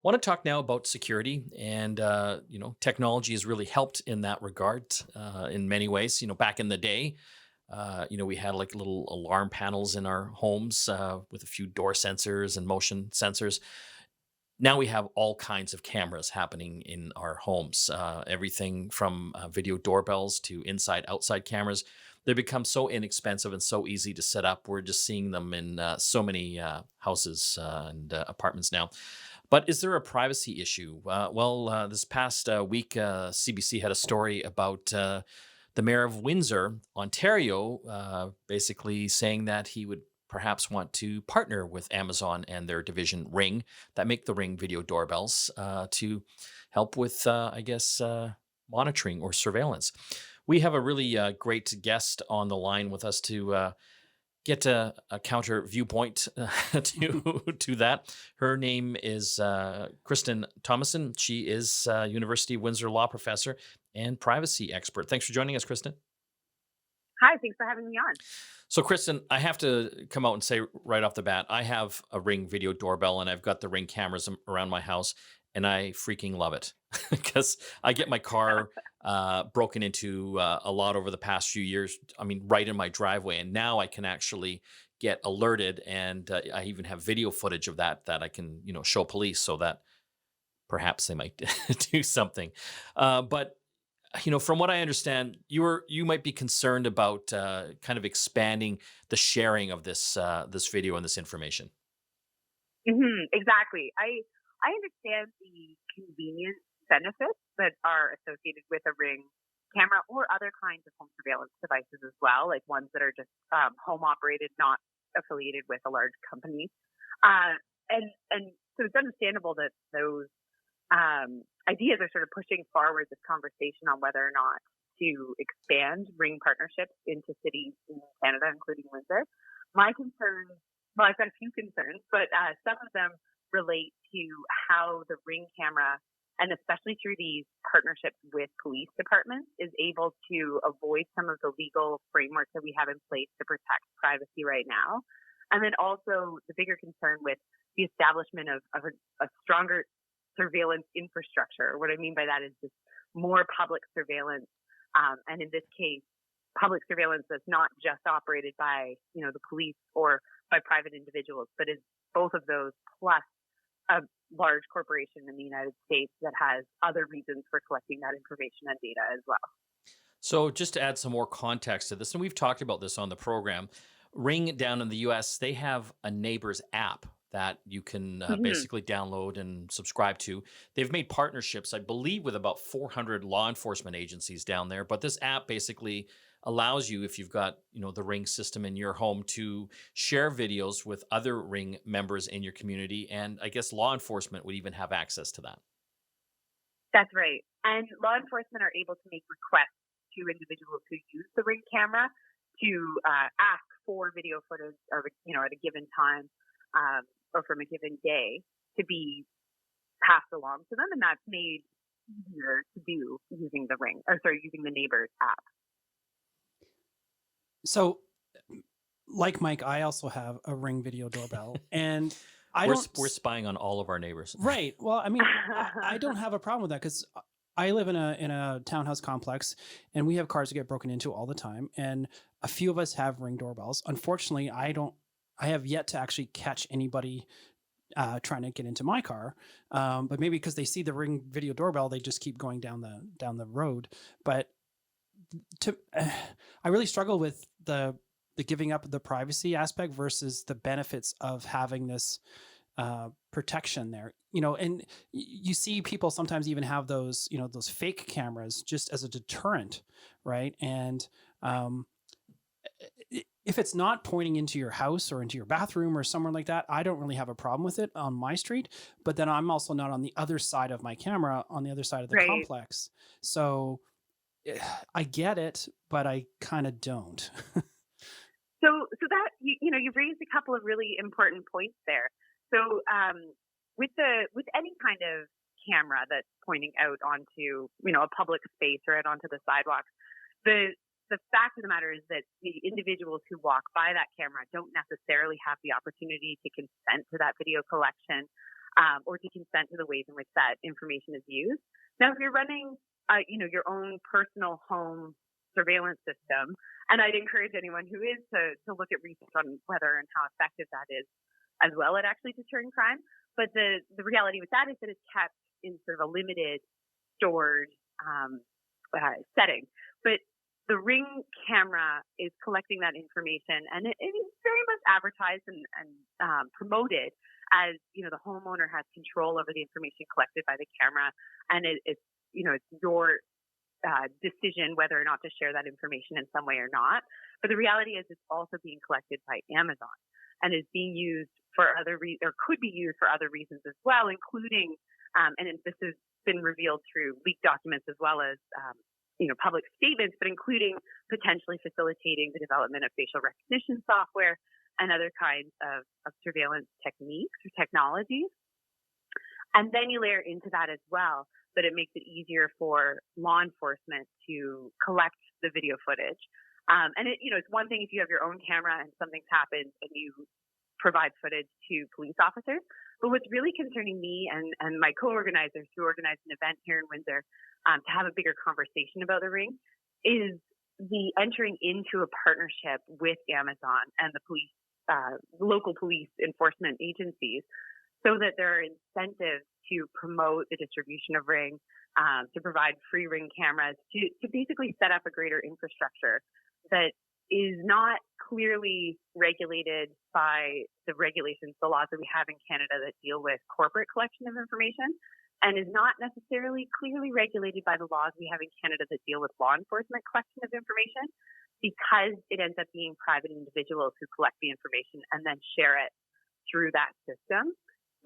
Want to talk now about security, and technology has really helped in that regard in many ways. Back in the day, we had like little alarm panels in our homes with a few door sensors and motion sensors. Now we have all kinds of cameras happening in our homes. Everything from video doorbells to inside outside cameras. They become so inexpensive and so easy to set up. We're just seeing them in so many houses and apartments now. But is there a privacy issue? This past week, CBC had a story about the mayor of Windsor, Ontario, basically saying that he would perhaps want to partner with Amazon and their division Ring that make the Ring video doorbells to help with, monitoring or surveillance. We have a really great guest on the line with us to get a counter viewpoint to that. Her name is Kristen Thomason. She is University of Windsor law professor and privacy expert. Thanks for joining us, Kristen. Hi, thanks for having me on. So, Kristen, I have to come out and say right off the bat, I have a Ring video doorbell and I've got the Ring cameras around my house, and I freaking love it because I get my car broken into a lot over the past few years. I mean, right in my driveway, and now I can actually get alerted, and I even have video footage of that I can show police so that perhaps they might do something. But from what I understand, you might be concerned about kind of expanding the sharing of this video and this information. Exactly. I understand the convenience benefits that are associated with a Ring camera or other kinds of home surveillance devices as well, like ones that are just home operated, not affiliated with a large company. And so it's understandable that those ideas are sort of pushing forward this conversation on whether or not to expand Ring partnerships into cities in Canada, including Windsor. My concerns, well, I've got a few concerns, but some of them relate to how the Ring camera, and especially through these partnerships with police departments, is able to avoid some of the legal framework that we have in place to protect privacy right now. And then also the bigger concern with the establishment of a stronger surveillance infrastructure. What I mean by that is just more public surveillance, and in this case, public surveillance that's not just operated by the police or by private individuals, but is both of those plus a large corporation in the United States that has other reasons for collecting that information and data as well. So, just to add some more context to this, and we've talked about this on the program, Ring down in the US, they have a neighbors app that you can hmm basically download and subscribe to. They've made partnerships, I believe, with about 400 law enforcement agencies down there. But this app basically allows you, if you've got the Ring system in your home, to share videos with other Ring members in your community, and I guess law enforcement would even have access to that. That's right. And law enforcement are able to make requests to individuals who use the Ring camera to ask for video footage, or at a given time, or from a given day, to be passed along to them, and that's made easier to do using the Ring, or sorry, using the Neighbors app. So, like Mike, I also have a Ring video doorbell, and I don't. We're spying on all of our neighbors. Right. Well, I mean, I don't have a problem with that because I live in a townhouse complex, and we have cars that get broken into all the time, and a few of us have Ring doorbells. Unfortunately, I don't. I have yet to actually catch anybody trying to get into my car, but maybe because they see the Ring video doorbell, they just keep going down the road. But to I really struggle with the giving up the privacy aspect versus the benefits of having this protection there. And you see people sometimes even have those fake cameras just as a deterrent, right? And um, if it's not pointing into your house or into your bathroom or somewhere like that, I don't really have a problem with it on my street. But then I'm also not on the other side of my camera, on the other side of the Right. complex. So I get it, but I kind of don't. So that you've raised a couple of really important points there. So with any kind of camera that's pointing out onto a public space or out onto the sidewalk, the the fact of the matter is that the individuals who walk by that camera don't necessarily have the opportunity to consent to that video collection. or to consent to the ways in which that information is used. Now, if you're running, your own personal home surveillance system, and I'd encourage anyone who is to look at research on whether and how effective that is as well at actually deterring crime. But the reality with that is that it's kept in sort of a limited, stored setting. But the Ring camera is collecting that information, and it is very much advertised and promoted as the homeowner has control over the information collected by the camera, and it's your decision whether or not to share that information in some way or not. But the reality is it's also being collected by Amazon and is being used for or could be used for other reasons as well, including, and this has been revealed through leaked documents as well as, public statements, but including potentially facilitating the development of facial recognition software and other kinds of surveillance techniques or technologies. And then you layer into that as well that it makes it easier for law enforcement to collect the video footage. And it's one thing if you have your own camera and something's happened and you provide footage to police officers. But what's really concerning me and my co-organizers who organized an event here in Windsor to have a bigger conversation about the Ring is the entering into a partnership with Amazon and the police, local police enforcement agencies, so that there are incentives to promote the distribution of Ring, to provide free Ring cameras, to basically set up a greater infrastructure that is not clearly regulated by the regulations, the laws that we have in Canada that deal with corporate collection of information, and is not necessarily clearly regulated by the laws we have in Canada that deal with law enforcement collection of information, because it ends up being private individuals who collect the information and then share it through that system.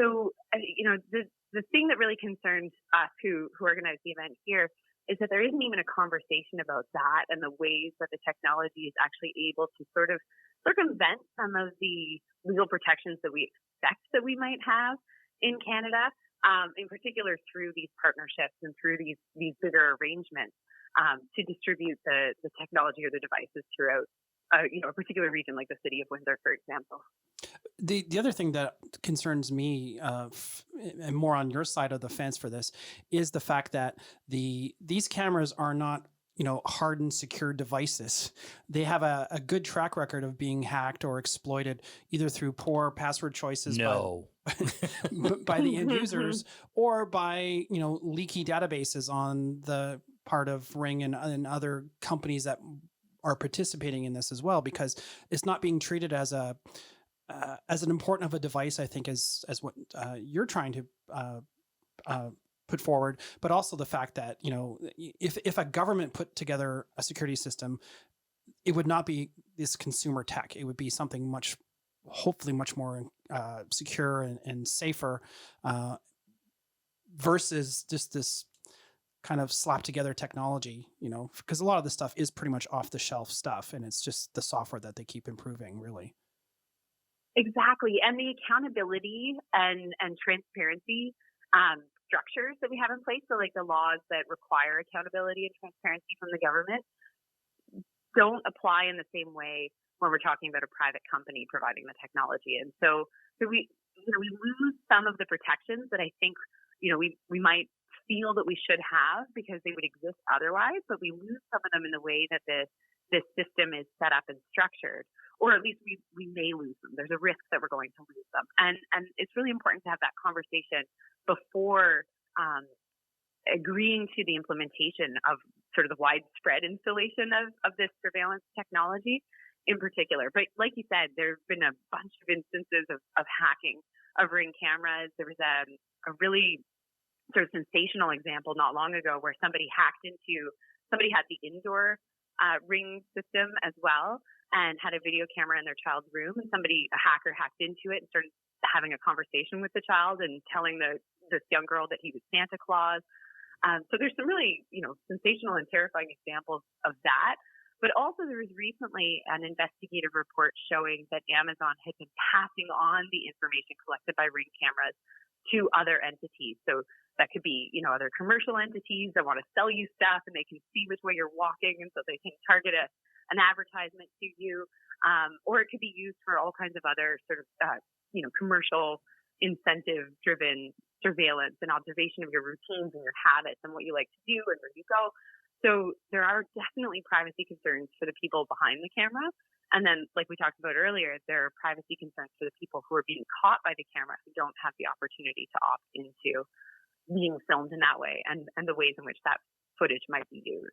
So, the thing that really concerns us who organized the event here is that there isn't even a conversation about that and the ways that the technology is actually able to sort of circumvent some of the legal protections that we expect that we might have in Canada, in particular through these partnerships and through these bigger arrangements to distribute the technology or the devices throughout a particular region like the city of Windsor, for example. The other thing that concerns me, and more on your side of the fence for this, is the fact that these cameras are not hardened, secure devices. They have a good track record of being hacked or exploited, either through poor password choices No. by the end users, or by leaky databases on the part of Ring and other companies that are participating in this as well, because it's not being treated as an important of a device, I think, as what you're trying to put forward, but also the fact that if a government put together a security system, it would not be this consumer tech. It would be something hopefully much more secure and safer, versus just this kind of slap together technology. Because a lot of this stuff is pretty much off the shelf stuff, and it's just the software that they keep improving, really. Exactly. And the accountability and transparency structures that we have in place, so like the laws that require accountability and transparency from the government, don't apply in the same way when we're talking about a private company providing the technology. And so we lose some of the protections that I think we might feel that we should have because they would exist otherwise, but we lose some of them in the way that this system is set up and structured. Or at least we may lose them. There's a risk that we're going to lose them. And it's really important to have that conversation before agreeing to the implementation of sort of the widespread installation of this surveillance technology in particular. But like you said, there have been a bunch of instances of hacking of Ring cameras. There was a really sort of sensational example not long ago where somebody had the indoor Ring system as well, and had a video camera in their child's room, and a hacker hacked into it and started having a conversation with the child and telling this young girl that he was Santa Claus. So there's some really, sensational and terrifying examples of that. But also there was recently an investigative report showing that Amazon had been passing on the information collected by Ring cameras to other entities. So that could be, other commercial entities that want to sell you stuff and they can see which way you're walking, and so they can target an advertisement to you, or it could be used for all kinds of other sort of, commercial incentive-driven surveillance and observation of your routines and your habits and what you like to do and where you go. So there are definitely privacy concerns for the people behind the camera. And then, like we talked about earlier, there are privacy concerns for the people who are being caught by the camera who don't have the opportunity to opt into being filmed in that way and the ways in which that footage might be used.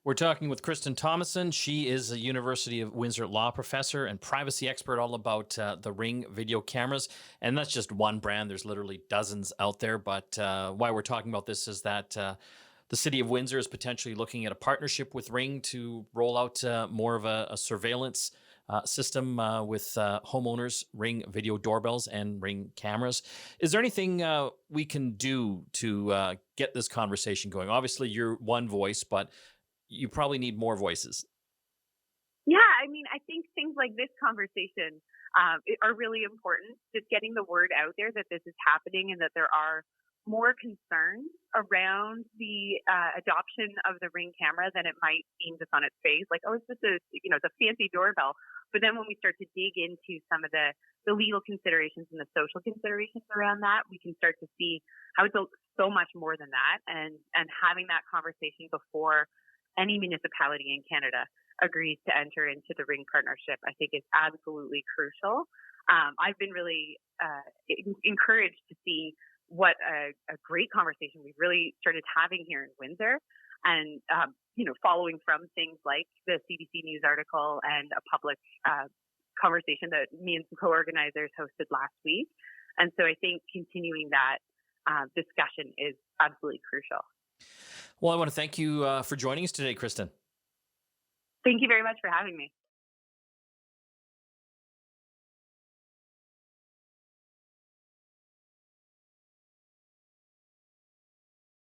We're talking with Kristen Thomason. She is a University of Windsor law professor and privacy expert, all about the Ring video cameras. And that's just one brand. There's literally dozens out there. But why we're talking about this is that the city of Windsor is potentially looking at a partnership with Ring to roll out more of a surveillance system with homeowners, Ring video doorbells and Ring cameras. Is there anything we can do to get this conversation going? Obviously, you're one voice, but you probably need more voices. Yeah, I mean, I think things like this conversation are really important. Just getting the word out there that this is happening and that there are more concerns around the adoption of the Ring camera than it might seem just on its face. Like, oh, it's just it's a fancy doorbell. But then when we start to dig into some of the legal considerations and the social considerations around that, we can start to see how it's so much more than that. And having that conversation before any municipality in Canada agrees to enter into the Ring partnership, I think is absolutely crucial. I've been really encouraged to see what a great conversation we've really started having here in Windsor. And, following from things like the CBC News article and a public conversation that me and some co-organizers hosted last week. And so I think continuing that discussion is absolutely crucial. Well, I want to thank you for joining us today, Kristen. Thank you very much for having me.